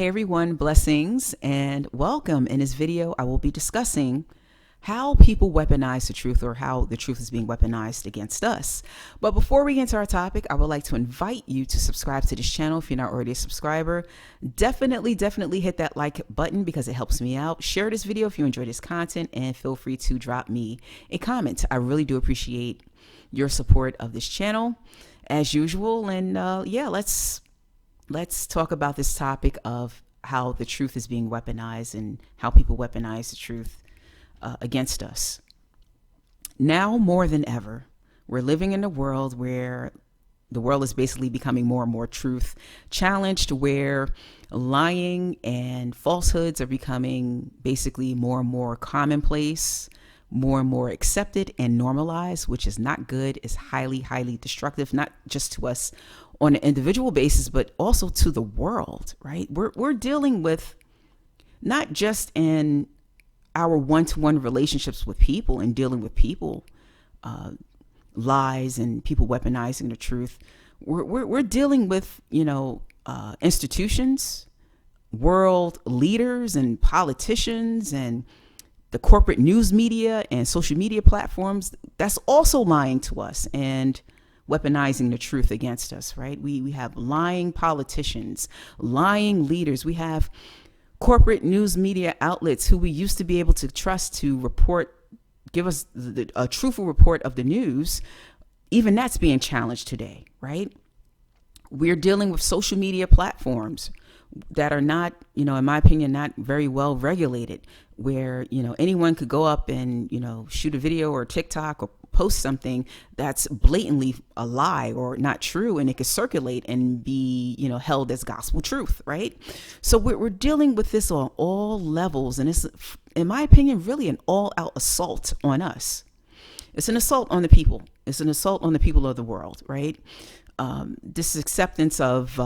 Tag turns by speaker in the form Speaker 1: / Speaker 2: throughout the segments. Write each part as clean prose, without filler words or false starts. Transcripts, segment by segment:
Speaker 1: Hey everyone, blessings and welcome. In this video, I will be discussing how people weaponize the truth, or how the truth is being weaponized against us. But before we get into our topic, I would like to invite you to subscribe to this channel if you're not already a subscriber. Definitely hit that like button because it helps me out. Share this video if you enjoy this content, and feel free to drop me a comment. I really do appreciate your support of this channel as usual. And yeah, let's talk about this topic of how the truth is being weaponized and how people weaponize the truth against us. Now more than ever, we're living in a world where the world is basically becoming more and more truth challenged, where lying and falsehoods are becoming basically more and more commonplace, more and more accepted and normalized, which is not good. It's highly destructive, not just to us on an individual basis, but also to the world, right? We're dealing with, not just in our one-to-one relationships with people and dealing with people, lies and people weaponizing the truth. We're dealing with, institutions, world leaders and politicians, and the corporate news media and social media platforms that's also lying to us and weaponizing the truth against us, right? We have lying politicians, lying leaders. We have corporate news media outlets who we used to be able to trust to give us a truthful report of the news. Even that's being challenged today, right? We're dealing with social media platforms that are not, in my opinion, not very well regulated, where, anyone could go up and, shoot a video or TikTok or post something that's blatantly a lie or not true, and it could circulate and be, held as gospel truth, right? So we're dealing with this on all levels, and it's, in my opinion, really an all-out assault on us. It's an assault on the people. It's an assault on the people of the world, right? This acceptance of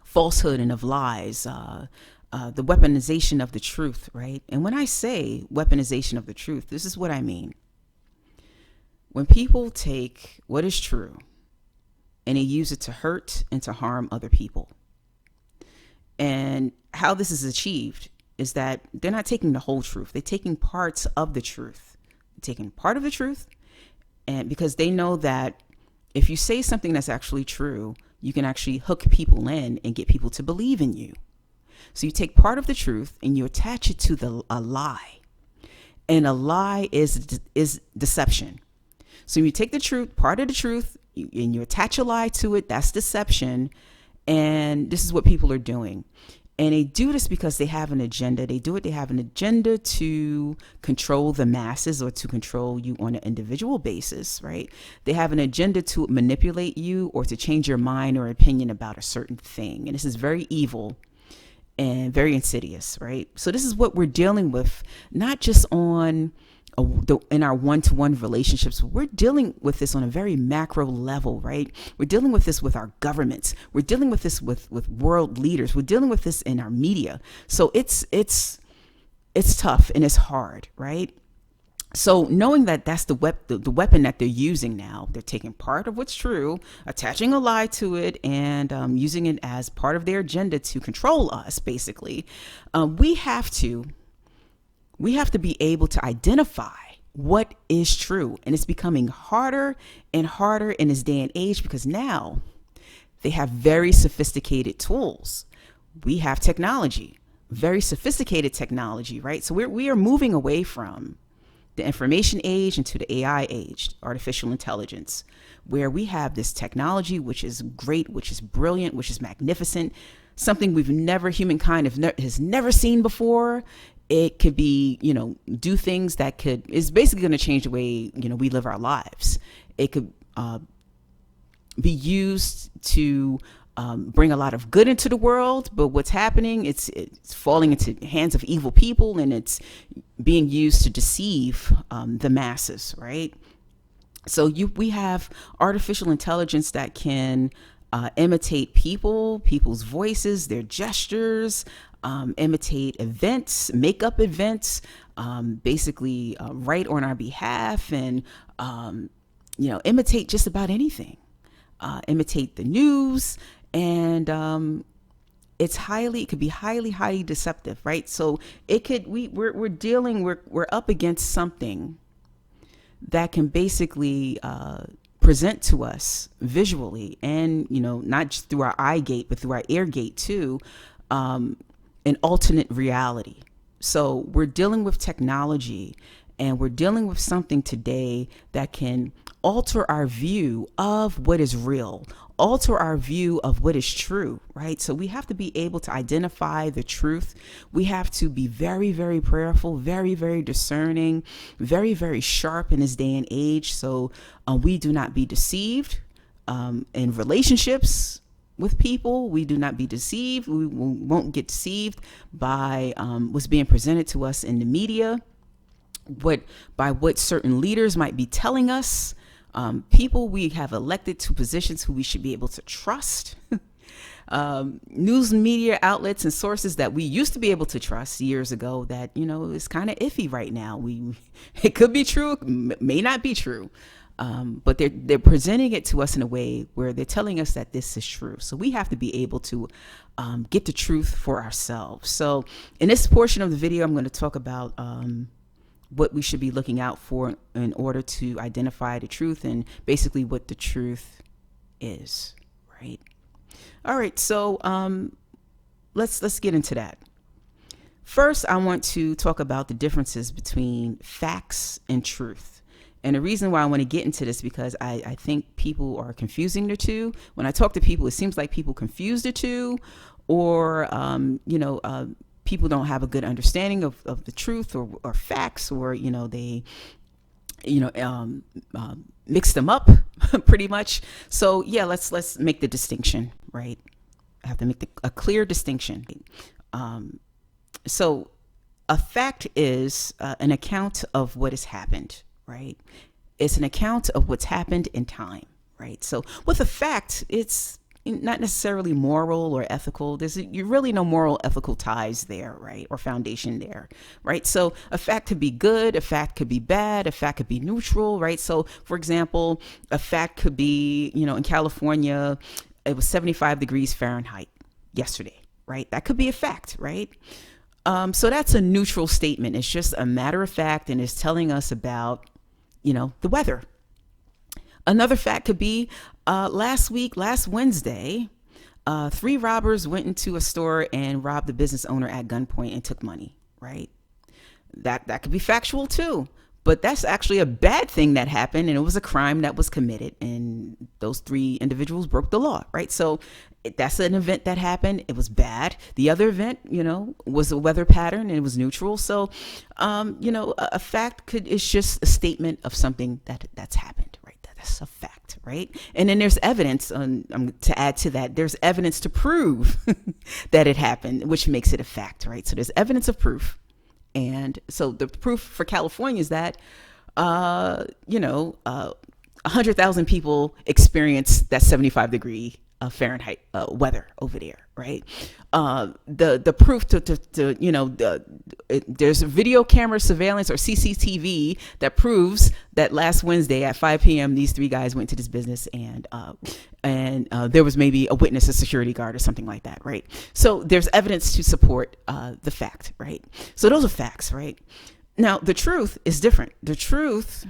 Speaker 1: falsehood and of lies, the weaponization of the truth, right? And when I say weaponization of the truth, this is what I mean. When people take what is true and they use it to hurt and to harm other people. And how this is achieved is that they're not taking the whole truth. They're taking parts of the truth. They're taking part of the truth, and because they know that if you say something that's actually true, you can actually hook people in and get people to believe in you. So you take part of the truth and you attach it to a lie. And a lie is deception. So you take the truth, part of the truth, and you attach a lie to it. That's deception. And this is what people are doing. And they do this because they have an agenda. They have an agenda to control the masses, or to control you on an individual basis, right? They have an agenda to manipulate you or to change your mind or opinion about a certain thing. And this is very evil and very insidious, right? So this is what we're dealing with, not just in our one-to-one relationships. We're dealing with this on a very macro level, right? We're dealing with this with our governments. We're dealing with this with world leaders. We're dealing with this in our media. So it's tough and it's hard, right? So knowing that that's the weapon that they're using now, they're taking part of what's true, attaching a lie to it, and using it as part of their agenda to control us, basically. We have to be able to identify what is true. And it's becoming harder and harder in this day and age, because now they have very sophisticated tools. We have technology, very sophisticated technology, right? So we are moving away from the information age into the AI age, artificial intelligence, where we have this technology, which is great, which is brilliant, which is magnificent, something humankind has never seen before. It could be, do things that is basically going to change the way, we live our lives. It could be used to bring a lot of good into the world, but what's happening, it's falling into the hands of evil people, and it's being used to deceive the masses, right? So we have artificial intelligence that can imitate people's voices, their gestures, imitate events, make up events, basically write on our behalf, and imitate just about anything, imitate the news, and it could be highly deceptive, right? So it could, we're up against something that can basically present to us visually, and not just through our eye gate but through our ear gate too, an alternate reality. So we're dealing with technology, and we're dealing with something today that can alter our view of what is real, alter our view of what is true, right? So we have to be able to identify the truth. We have to be very, very prayerful, very, very discerning, very, very sharp in this day and age, so we do not be deceived in relationships with people. We do not be deceived. We won't get deceived by what's being presented to us in the media, by what certain leaders might be telling us. People we have elected to positions who we should be able to trust. News media outlets and sources that we used to be able to trust years ago that, is kind of iffy right now. It could be true, it may not be true. But they're presenting it to us in a way where they're telling us that this is true. So we have to be able to get the truth for ourselves. So in this portion of the video, I'm going to talk about what we should be looking out for in order to identify the truth, and basically what the truth is, right? All right, so let's get into that. First, I want to talk about the differences between facts and truth. And the reason why I want to get into this, because I think people are confusing the two. When I talk to people, it seems like people confuse the two, or people don't have a good understanding of the truth or facts, or they mix them up pretty much. So yeah, let's make the distinction, right? I have to make a clear distinction. So a fact is an account of what has happened, right? It's an account of what's happened in time, right? So with a fact, it's not necessarily moral or ethical. You're really no moral, ethical ties there, right? Or foundation there, right? So a fact could be good, a fact could be bad, a fact could be neutral, right? So for example, a fact could be, in California, it was 75 degrees Fahrenheit yesterday, right? That could be a fact, right? So that's a neutral statement. It's just a matter of fact, and it's telling us about, the weather. Another fact could be last Wednesday, 3 robbers went into a store and robbed the business owner at gunpoint and took money, right? That could be factual too. But that's actually a bad thing that happened, and it was a crime that was committed, and those 3 individuals broke the law, right? So that's an event that happened. It was bad. The other event, was a weather pattern, and it was neutral. So, a fact is just a statement of something that's happened, right? That's a fact, right? And then there's evidence to add to that. There's evidence to prove that it happened, which makes it a fact, right? So there's evidence of proof. And so the proof for California is that, 100,000 people experienced that 75-degree Fahrenheit weather over there, right? The proof there's video camera surveillance or CCTV that proves that last Wednesday at 5 p.m. these 3 guys went to this business, and there was maybe a witness, a security guard or something like that, right? So there's evidence to support the fact, right? So those are facts, right? Now the truth is different. The truth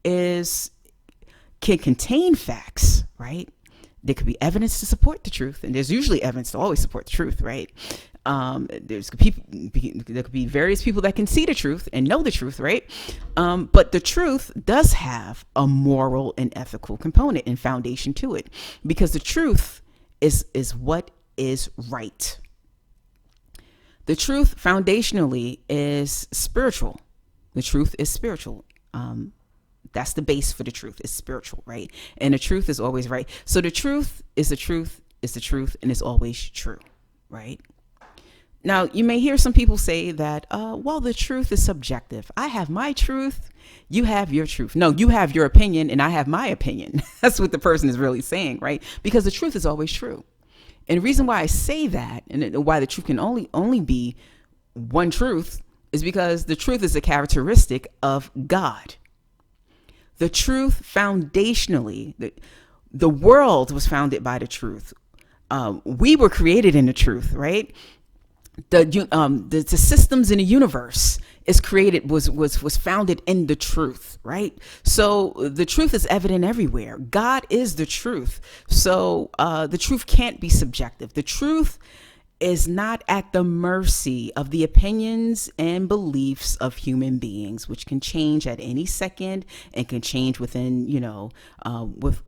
Speaker 1: can contain facts, right? There could be evidence to support the truth, and there's usually evidence to always support the truth, right? There could be various people that can see the truth and know the truth, right? But the truth does have a moral and ethical component and foundation to it, because the truth is what is right. The truth foundationally is spiritual. The truth is spiritual. That's the base for the truth. It's spiritual, right? And the truth is always right. So the truth is the truth is the truth, and it's always true, right? Now, you may hear some people say that, well, the truth is subjective. I have my truth, you have your truth. No, you have your opinion, and I have my opinion. That's what the person is really saying, right? Because the truth is always true. And the reason why I say that, and why the truth can only be one truth, is because the truth is a characteristic of God. The truth foundationally, the world was founded by the truth. we were created in the truth, right? The systems in the universe is created was founded in the truth, right? So the truth is evident everywhere. God is the truth. So the truth can't be subjective. The truth is not at the mercy of the opinions and beliefs of human beings, which can change at any second and can change within, with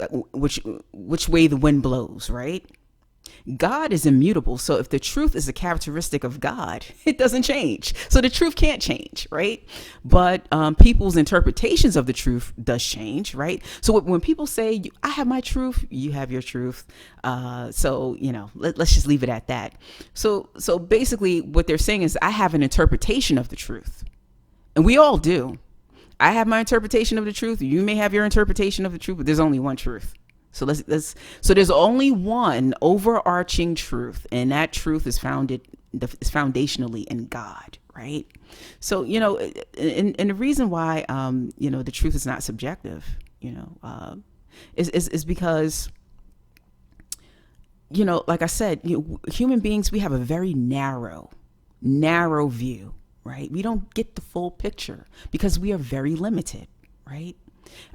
Speaker 1: which way the wind blows, right? God is immutable. So if the truth is a characteristic of God, it doesn't change. So the truth can't change, right? But people's interpretations of the truth does change, right? So when people say, I have my truth, you have your truth. So, let's just leave it at that. So basically what they're saying is I have an interpretation of the truth. And we all do. I have my interpretation of the truth. You may have your interpretation of the truth, but there's only one truth. So so there's only one overarching truth, and that truth is foundationally in God, right? So, and the reason why, the truth is not subjective, is because, like I said, human beings, we have a very narrow view, right? We don't get the full picture because we are very limited, right?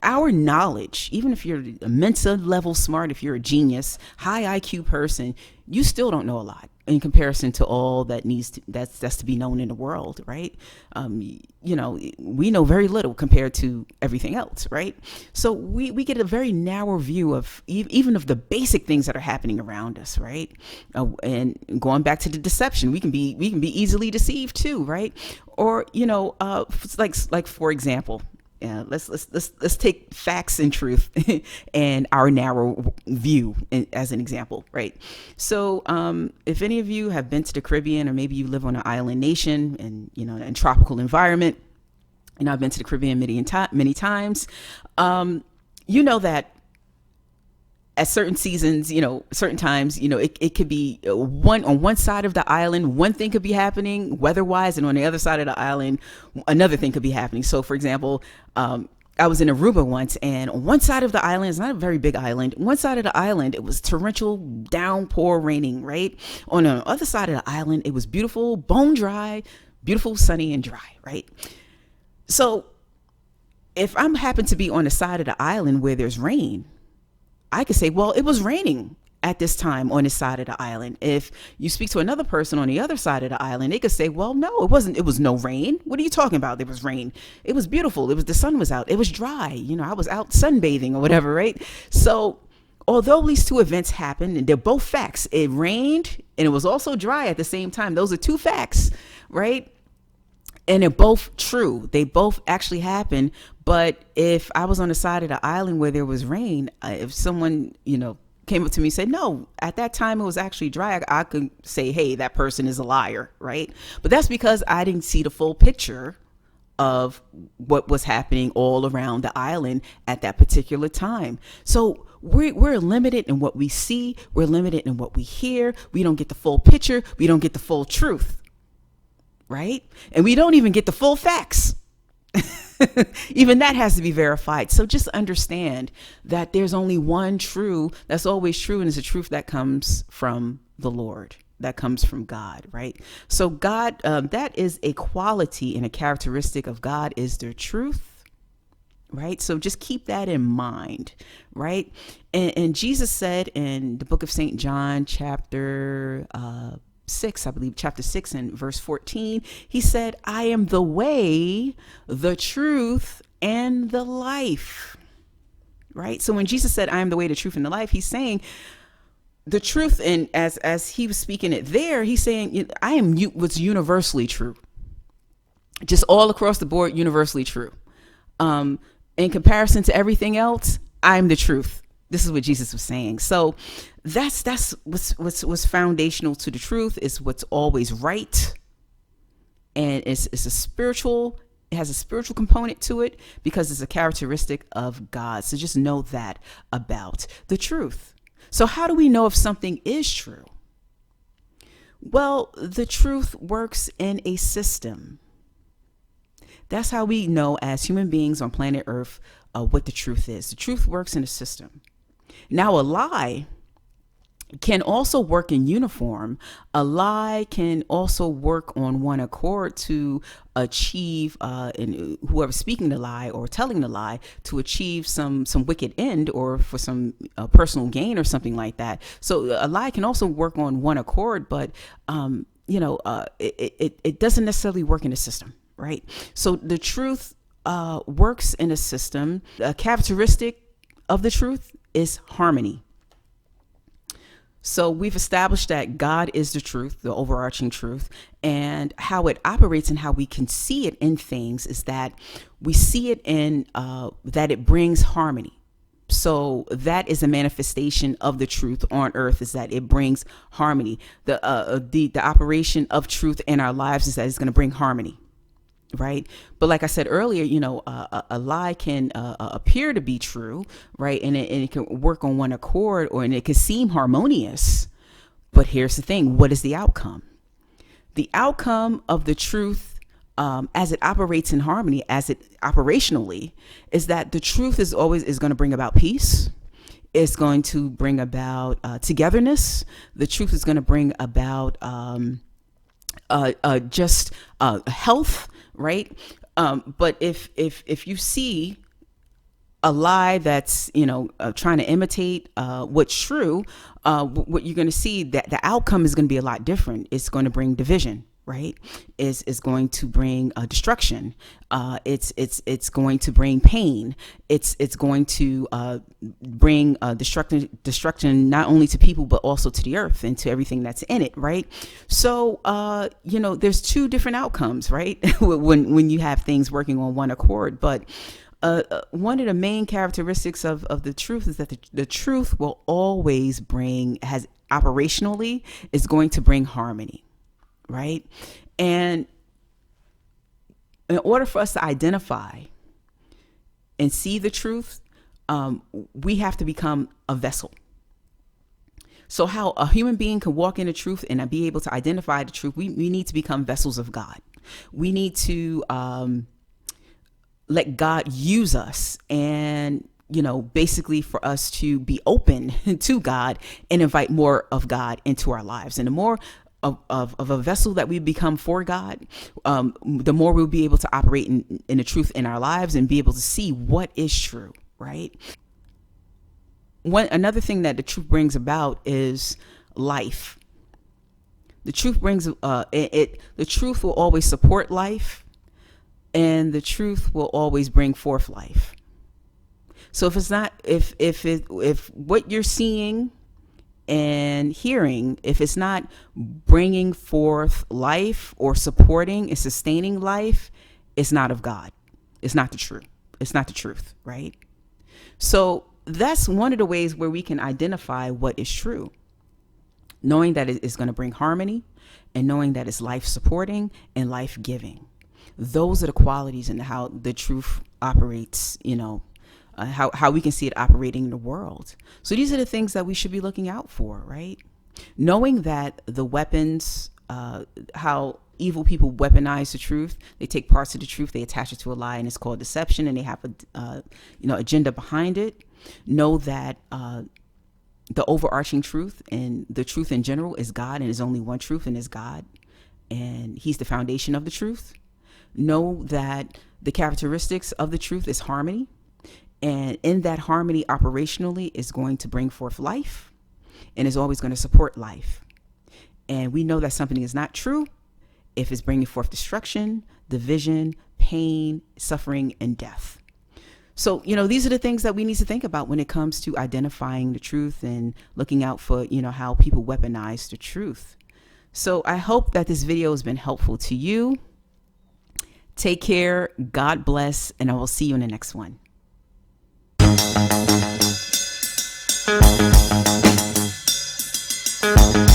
Speaker 1: Our knowledge, even if you're a Mensa level smart, if you're a genius, high IQ person, you still don't know a lot in comparison to all that's to be known in the world, right? We know very little compared to everything else, right? So we get a very narrow view of even of the basic things that are happening around us, right? And going back to the deception, we can be easily deceived too, right? Or like for example. Yeah, let's take facts and truth and our narrow view as an example, right? So if any of you have been to the Caribbean, or maybe you live on an island nation and in tropical environment, I've been to the Caribbean many times, that at certain seasons, certain times, it could be on one side of the island, one thing could be happening weather-wise, and on the other side of the island, another thing could be happening. So, for example, I was in Aruba once, and on one side of the island, it's not a very big island, one side of the island, it was torrential downpour raining, right? On the other side of the island, it was beautiful, bone dry, beautiful, sunny, and dry, right? So, if I happen to be on the side of the island where there's rain, I could say, well, it was raining at this time on this side of the island. If you speak to another person on the other side of the island, they could say, well, no, it wasn't. It was no rain. What are you talking about? There was rain. It was beautiful. The sun was out. It was dry. I was out sunbathing or whatever, right? So although these two events happened, and they're both facts, it rained and it was also dry at the same time. Those are two facts, right? And they're both true. They both actually happened. But if I was on the side of the island where there was rain, if someone, came up to me and said, no, at that time it was actually dry, I could say, hey, that person is a liar, right? But that's because I didn't see the full picture of what was happening all around the island at that particular time. So we're limited in what we see. We're limited in what we hear. We don't get the full picture. We don't get the full truth, right? And we don't even get the full facts. Even that has to be verified. So just understand that there's only one true, that's always true, and it's a truth that comes from the Lord, that comes from God, right? So God, that is a quality and a characteristic of God, is their truth, right? So just keep that in mind, right? And Jesus said in the book of St. John, chapter 6, I believe, chapter 6 and verse 14, he said, I am the way, the truth, and the life, right? So when Jesus said, I am the way, the truth, and the life, he's saying the truth. And as he was speaking it there, he's saying, I am what's universally true, just all across the board, universally true. In comparison to everything else, I'm the truth. This is what Jesus was saying. So that's what's foundational to the truth, is what's always right. And it has a spiritual component to it because it's a characteristic of God. So just know that about the truth. So how do we know if something is true? Well, the truth works in a system. That's how we know as human beings on planet Earth what the truth is. The truth works in a system. Now, a lie can also work in uniform. A lie can also work on one accord to achieve, and whoever's speaking the lie or telling the lie, to achieve some wicked end, or for some personal gain or something like that. So a lie can also work on one accord, but it doesn't necessarily work in a system, right? So the truth works in a system. A characteristic of the truth is harmony. So we've established that God is the truth, the overarching truth, and how it operates and how we can see it in things is that we see it in that it brings harmony. So that is a manifestation of the truth on earth, is that it brings harmony. The operation of truth in our lives is that it's going to bring harmony. Right. But like I said earlier, a lie can appear to be true. Right. And it can work on one accord, and it can seem harmonious. But here's the thing. What is the outcome? The outcome of the truth, as it operates in harmony, as it operationally, is that the truth is going to bring about peace. It's going to bring about togetherness. The truth is going to bring about just health. Right. But if you see a lie that's, trying to imitate what's true, what you're going to see, that the outcome is going to be a lot different. It's going to bring division. Right. Is going to bring destruction. It's going to bring pain. It's going to bring destruction not only to people but also to the earth and to everything that's in it. Right. So there's two different outcomes. Right. when you have things working on one accord. But one of the main characteristics of the truth is that the truth will always operationally is going to bring harmony. Right. And in order for us to identify and see the truth, we have to become a vessel. So how a human being can walk in the truth and be able to identify the truth, we need to become vessels of God. We need to let God use us, and basically for us to be open to God and invite more of God into our lives. And the more of a vessel that we become for God, the more we'll be able to operate in the truth in our lives and be able to see what is true, right? Another thing that the truth brings about is life. The truth brings the truth will always support life, and the truth will always bring forth life. So if it's not, if what you're seeing and hearing, if it's not bringing forth life or supporting and sustaining life, it's not of God. It's not the truth. It's not the truth, right? So that's one of the ways where we can identify what is true. Knowing that it is going to bring harmony, and knowing that it's life supporting and life giving. Those are the qualities and how the truth operates, how we can see it operating in the world. So these are the things that we should be looking out for, right? Knowing that the weapons, how evil people weaponize the truth. They take parts of the truth, they attach it to a lie, and it's called deception, and they have a agenda behind it. Know that the overarching truth and the truth in general is God, and there's only one truth, and is God, and He's the foundation of the truth. Know that the characteristics of the truth is harmony. And in that harmony, operationally, is going to bring forth life and is always going to support life. And we know that something is not true if it's bringing forth destruction, division, pain, suffering, and death. So, these are the things that we need to think about when it comes to identifying the truth and looking out for, how people weaponize the truth. So I hope that this video has been helpful to you. Take care. God bless. And I will see you in the next one. Thank you.